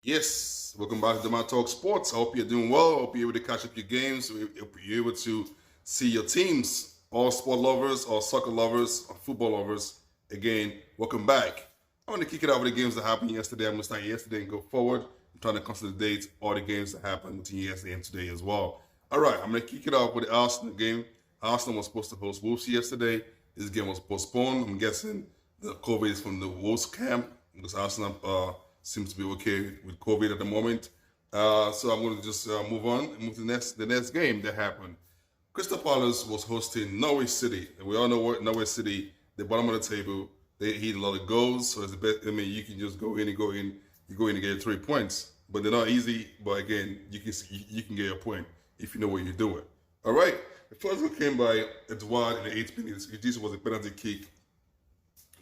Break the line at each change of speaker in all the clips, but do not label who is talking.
Yes, welcome back to my Talk Sports. I hope you're doing well. I hope you're able to catch up your games. I hope you're able to see your teams, all sport lovers, all soccer lovers, or football lovers. Again, welcome back. I want to kick it off with the games that happened yesterday. I'm going to start yesterday and go forward. I'm trying to consolidate all the games that happened between yesterday and today as well. All right, I'm going to kick it off with the Arsenal game. Arsenal was supposed to host Wolves yesterday. This game was postponed. I'm guessing the COVID is from the Wolves camp because Arsenal seems to be okay with COVID at the moment. So I'm going to just move on and move to the next game that happened. Crystal Palace was hosting Norwich City, and we all know what Norwich City, the bottom of the table, they hit a lot of goals. So it's the best. I mean, you can just go in. You go in and get 3 points, but they're not easy. But again, you can get a point if you know what you're doing. All right. The first goal came by Edouard in the 8th minute. This was a penalty kick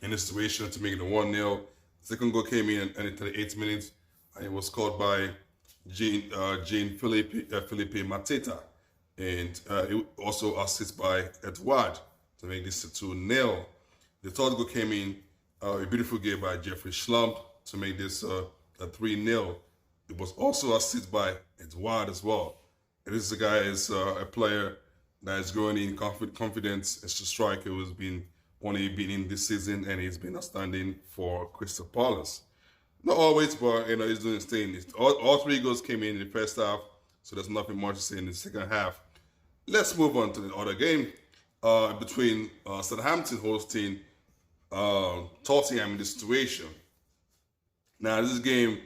in the situation to make it a 1-0. Second goal came in at the 8th minute, and it was scored by Felipe Mateta, and it also assisted by Edouard to make this a 2-0. The third goal came in, a beautiful game by Jeffrey Schlump to make this a 3-0. It was also assisted by Edouard as well. And this guy is a player that is growing in confidence as a striker who's only been in this season, and he's been outstanding for Crystal Palace. Not always, but he's doing his thing. All 3 goals came in the first half, so there's nothing more to say in the second half. Let's move on to the other game between Southampton hosting Tottenham in this situation. Now, this game,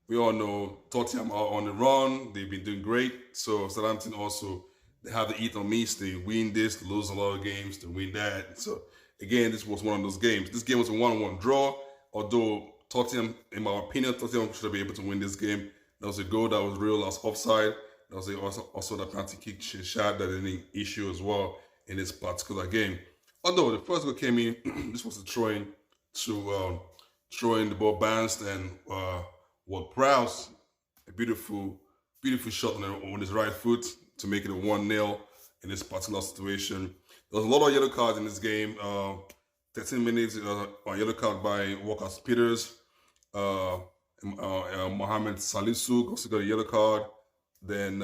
we all know Tottenham are on the run. They've been doing great. So Southampton also, they have the eat on miss. They win this, they lose a lot of games, they win that. So again, this was one of those games. This game was a 1-1 draw, although Tottenham, in my opinion, Tottenham should be able to win this game. There was a goal that was real as offside. There was also the penalty kick shot that didn't issue as well in this particular game. Although the first goal came in, this was a throw-in the ball bounced, and Ward Prowse, a beautiful shot on his right foot to make it a 1-0 in this particular situation. There was a lot of yellow cards in this game. 13 minutes, a yellow card by Walker Peters. Mohamed Salisu also got a yellow card. Then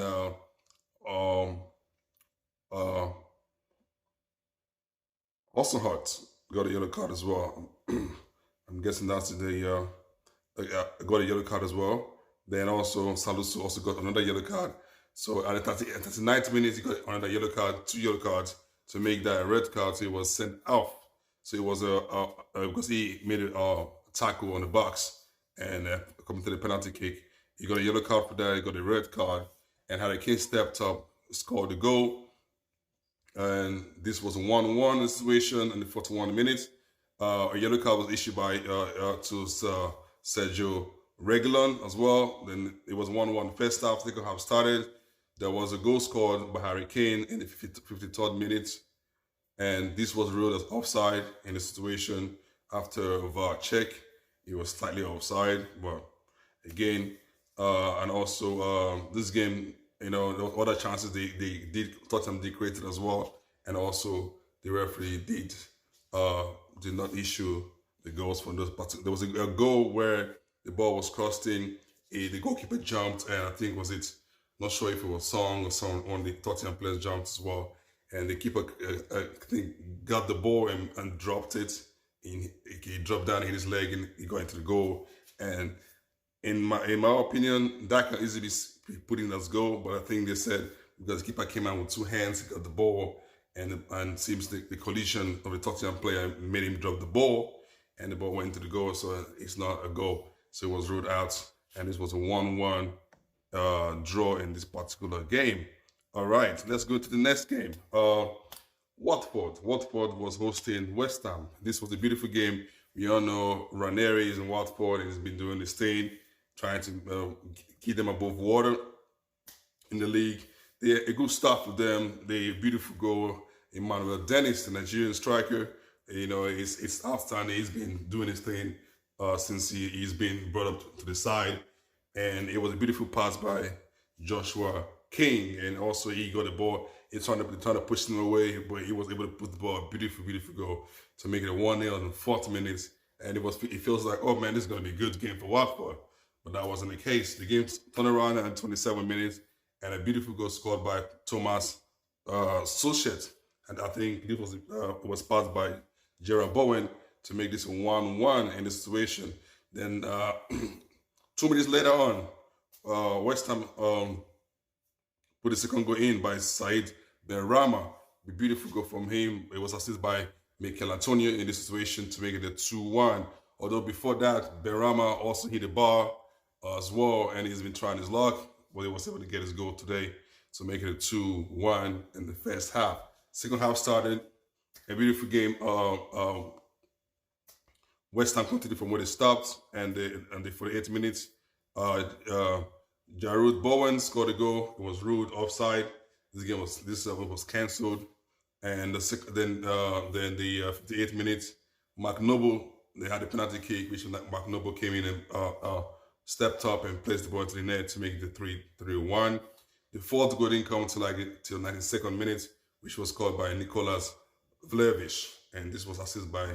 Austin Hart got a yellow card as well. I'm guessing that's got a yellow card as well. Then also Salisu also got another yellow card. So at the 39th minute, he got another yellow card, 2 yellow cards to make that a red card. So he was sent off. So it was because he made a tackle on the box and coming to the penalty kick. He got a yellow card for that. He got a red card. And Harry Kane stepped up, scored the goal. And this was a 1-1 situation in the 41 minutes. A yellow card was issued by to Sergio Reguilon as well. Then it was 1-1 first half. Second half started. There was a goal scored by Harry Kane in the 53rd minute. And this was ruled as offside in the situation after VAR check. It was slightly offside, but again, and also this game, there were other chances Tottenham did create it as well, and also the referee did not issue the goals from those. But there was a goal where the ball was crossing, the goalkeeper jumped, and I think not sure if it was Song or someone on the Tottenham players jumped as well. And the keeper, I think, got the ball and dropped it. He dropped down, hit his leg, and he got into the goal. And in my opinion, that can easily be put in as goal. But I think they said because the keeper came out with 2 hands, he got the ball, and seems the collision of the Tottenham player made him drop the ball, and the ball went into the goal. So it's not a goal. So it was ruled out, and this was a 1-1 draw in this particular game. All right, let's go to the next game. Watford was hosting West Ham. This was a beautiful game. We all know Ranieri is in Watford and he's been doing his thing, trying to keep them above water in the league. They're a good start for them. They beautiful goal. Emmanuel Dennis, the Nigerian striker, it's outstanding. He's been doing his thing since he's been brought up to the side. And it was a beautiful pass by Joshua King, and also he got the ball. He's trying to push him away, but he was able to put the ball, beautiful goal to make it a 1-0 in 40 minutes. And it feels like, oh man, this is going to be a good game for Watford. but that wasn't the case. The game turned around in 27 minutes, and a beautiful goal scored by Thomas Suchet. And I think it was passed by Jerome Bowen to make this 1-1 in the situation. Then 2 minutes later on, West Ham put the second goal in by Said Benrahma. The beautiful goal from him. It was assisted by Mikel Antonio in this situation to make it a 2-1. Although before that, Benrahma also hit the bar as well, and he's been trying his luck, but he was able to get his goal today to make it a 2-1 in the first half. Second half started, a beautiful game. West Ham continued from where they stopped, and for the 8 minutes, Jarrod Bowen scored a goal. It was ruled offside. This was cancelled, and then the 58 minutes, Mark Noble, they had a penalty kick, which Mark Noble came in and stepped up and placed the ball to the net to make it the 3-1. The fourth goal didn't come till 92nd minute, which was scored by Nicolas Vlahovic, and this was assisted by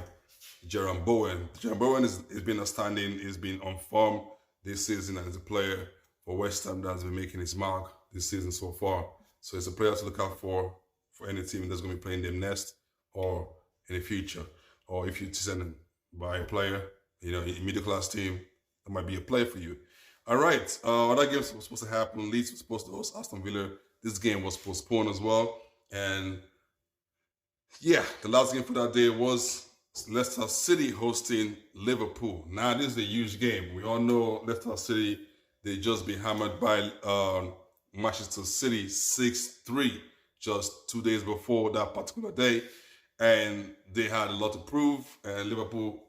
Jerome Bowen. Jerome Bowen has been outstanding. He's been on form this season as a player for West Ham that's been making his mark this season so far. So it's a player to look out for any team that's going to be playing them next or in the future. Or if you're sent by a player, a middle-class team, that might be a player for you. All right, other games were supposed to happen. Leeds was supposed to host Aston Villa. This game was postponed as well. And yeah, the last game for that day was Leicester City hosting Liverpool. Now, this is a huge game. We all know Leicester City, they just been hammered by Manchester City 6-3 just 2 days before that particular day. And they had a lot to prove, and Liverpool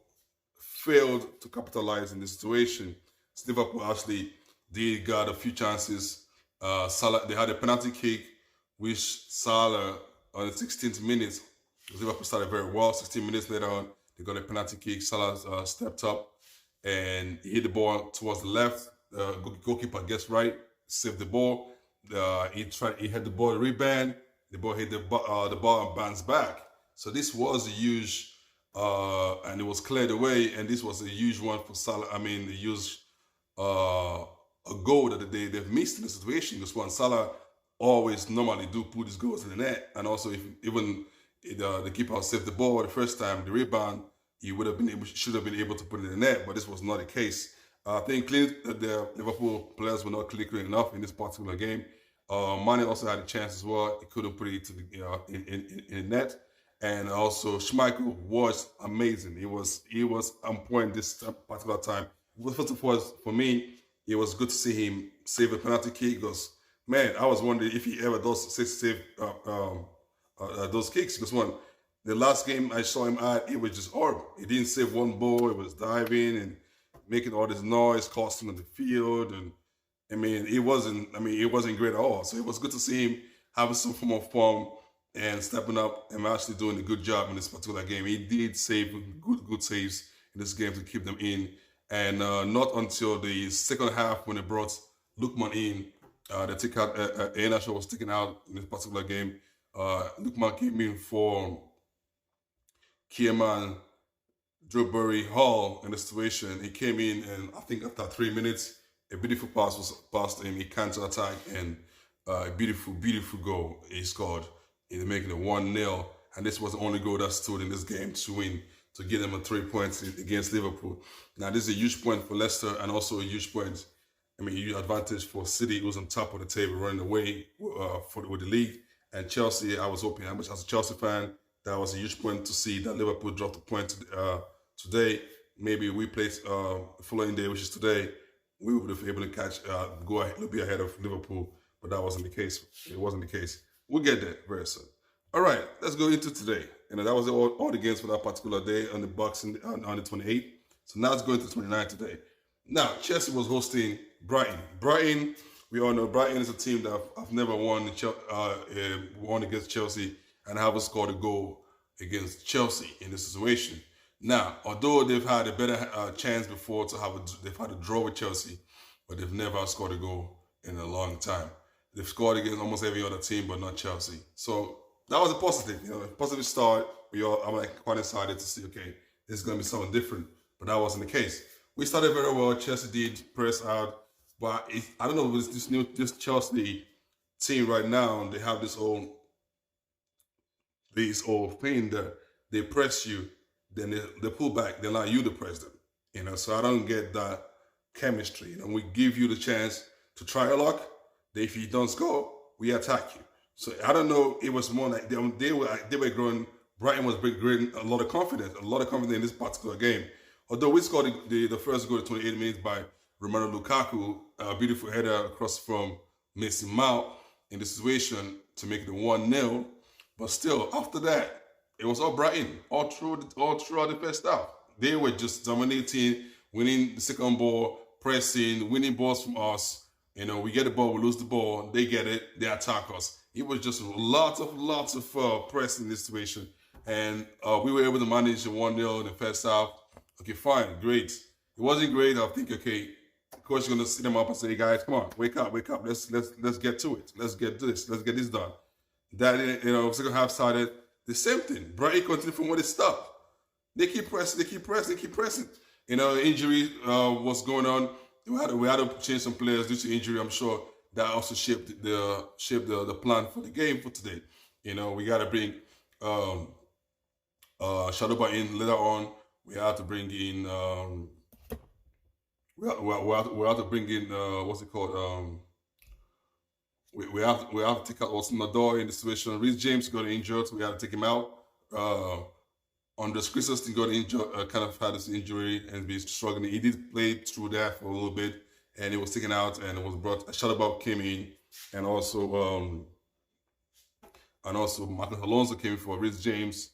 failed to capitalize in this situation. So Liverpool actually did got a few chances. Salah, they had a penalty kick, which Salah on the 16th minute, Liverpool started very well. 16 minutes later on, they got a penalty kick. Salah stepped up and he hit the ball towards the left. Goalkeeper gets right, saved the ball. He had the ball rebound. The ball hit the ball and bounced back. So this was a huge, and it was cleared away. And this was a huge one for Salah. I mean, they used a goal that they've missed in the situation. Because one, Salah always normally do put his goals in the net, and also if even the keeper saved the ball the first time, the rebound, he should have been able to put it in the net, but this was not the case. I think the Liverpool players were not clean enough in this particular game. Mane also had a chance as well. He couldn't put it to in the net, and also Schmeichel was amazing. He was on point this particular time. First of all, for me, it was good to see him save a penalty kick because, man, I was wondering if he ever does save those kicks. Because the last game I saw him at, it was just horrible. He didn't save one ball. He was diving and making all this noise, costing on the field, and it wasn't great at all. So it was good to see him having some form of form and stepping up and actually doing a good job in this particular game. He did save good saves in this game to keep them in. And not until the second half when they brought Lookman in, they took out Iheanacho was taken out in this particular game. Lookman came in for Kierman Drewbury Hall in the situation. He came in, and I think after 3 minutes, a beautiful pass was passed to him. He counter-attacked, and a beautiful goal he scored, making it 1-0. And this was the only goal that stood in this game to win, to give them a 3 points against Liverpool. Now, this is a huge point for Leicester, and also a huge point, a huge advantage for City, who's on top of the table, running away with the league. And Chelsea, I was hoping, as a Chelsea fan, that was a huge point to see that Liverpool dropped a point today. Maybe we play the following day, which is today, we would have been able to go a little bit ahead of Liverpool, but that wasn't the case. It wasn't the case. We'll get there very soon. All right, let's go into today. That was all the games for that particular day on the Boxing on the 28th. So now let's go into 29th today. Now, Chelsea was hosting Brighton. Brighton, we all know Brighton is a team that have never won against Chelsea and haven't scored a goal against Chelsea in this situation. Now, although they've had a better chance before they've had a draw with Chelsea, but they've never scored a goal in a long time. They've scored against almost every other team, but not Chelsea. So that was a positive, a positive start. I'm quite excited to see, okay, this is going to be something different, but that wasn't the case. We started very well. Chelsea did press out, but I don't know with this Chelsea team right now. They have this whole thing that they press you, then they pull back, they allow you to press them. So I don't get that chemistry. We give you the chance to try your luck. If you don't score, we attack you. So I don't know. It was more like they were growing. Brighton was growing a lot of confidence in this particular game. Although we scored the first goal at 28 minutes by Romelu Lukaku, a beautiful header across from Mason Mount in the situation to make it 1-0. But still, after that, it was all Brighton all throughout the first half. They were just dominating, winning the second ball, pressing, winning balls from us. We get the ball, we lose the ball, they get it, they attack us. It was just lots of press in this situation. And we were able to manage the 1-0 in the first half. Okay, fine, great. It wasn't great. I think, okay, of course you're gonna sit them up and say, hey guys, come on, wake up. Let's get to it. Let's get this done. That second half started the same thing. Brighton continued from where they stopped. They keep pressing. Injury was going on. We had to change some players due to injury. I'm sure that also shaped the plan for the game for today. We got to bring Shadowba in later on. We have to bring in we have to bring in what's it called? We have to take out Austin Nador in the situation. Reece James got injured, so we had to take him out. Andres Christensen got injured, kind of had this injury and be struggling. He did play through that for a little bit, and he was taken out and it was brought. Shadowba came in, and also Marcus Alonso came in for Reece James,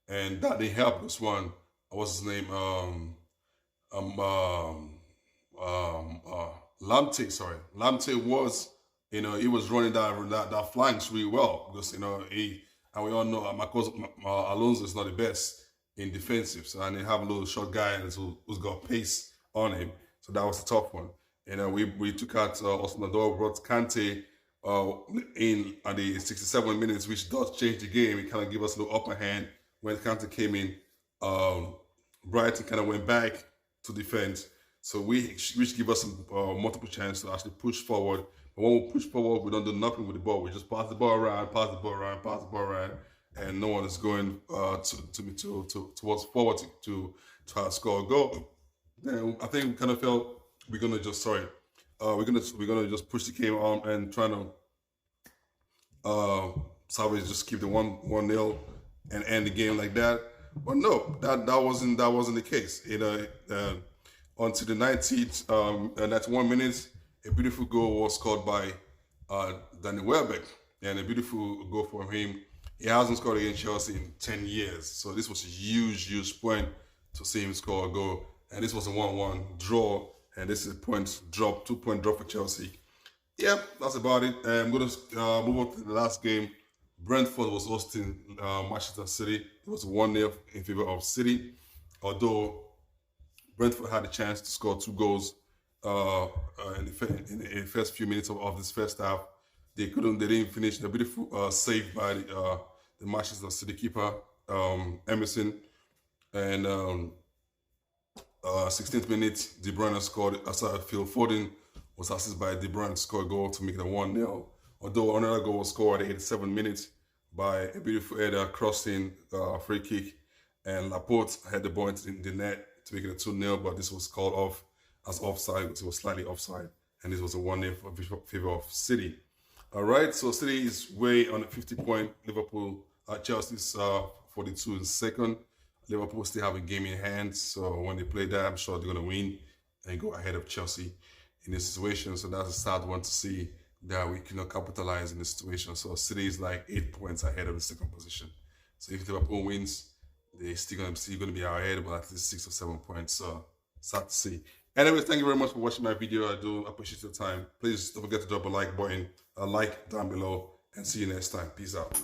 and that didn't help this one. What's his name? Lamptey. Sorry, Lamptey was. He was running that flanks really well because and we all know Marcos Alonso is not the best in defensive. So and they have a little short guy who's got pace on him. So that was a tough one. We took out Austin Nador, brought Kante in at the 67 minutes, which does change the game. It kind of gave us a little upper hand when Kante came in. Brighton kind of went back to defend, so which give us some multiple chances to actually push forward. But when we push forward, we don't do nothing with the ball. We just pass the ball around, and no one is going towards forward to try to score a goal. Then I think we kind of felt we're gonna just push the game on and trying to salvage, just keep the 1-0 and end the game like that. But no, that wasn't the case. Until the 91 minutes, a beautiful goal was scored by Danny Welbeck, and a beautiful goal from him. He hasn't scored against Chelsea in 10 years, so this was a huge point to see him score a goal. And this was a 1-1 draw, and this is a 2-point drop for Chelsea. Yeah, that's about it. I'm going to move on to the last game. Brentford was hosting Manchester City. It was 1-0 in favor of City, although Brentford had a chance to score 2 goals in the first few minutes of this first half. They didn't finish. The beautiful save by the Manchester City keeper, Emerson, and 16th minute, De Bruyne scored. Phil Foden was assisted by De Bruyne to score a goal to make it a 1-0. Although another goal was scored at 87 minutes by a beautiful header, crossing free kick, and Laporte had the ball into the net to make it a 2-0, but this was called off as offside because it was slightly offside, and this was a 1-0 for favor of City. All right, so City is way on a 50-point. Liverpool, Chelsea's 42 in second. Liverpool still have a game in hand, so when they play that, I'm sure they're going to win and go ahead of Chelsea in this situation. So that's a sad one to see that we cannot capitalize in this situation. So City is like 8 points ahead of the second position. So if Liverpool wins, they're still going to be ahead, but at least 6 or 7 points. So sad to see. Anyways, thank you very much for watching my video. I do appreciate your time. Please don't forget to drop a like button, a like down below, and see you next time. Peace out.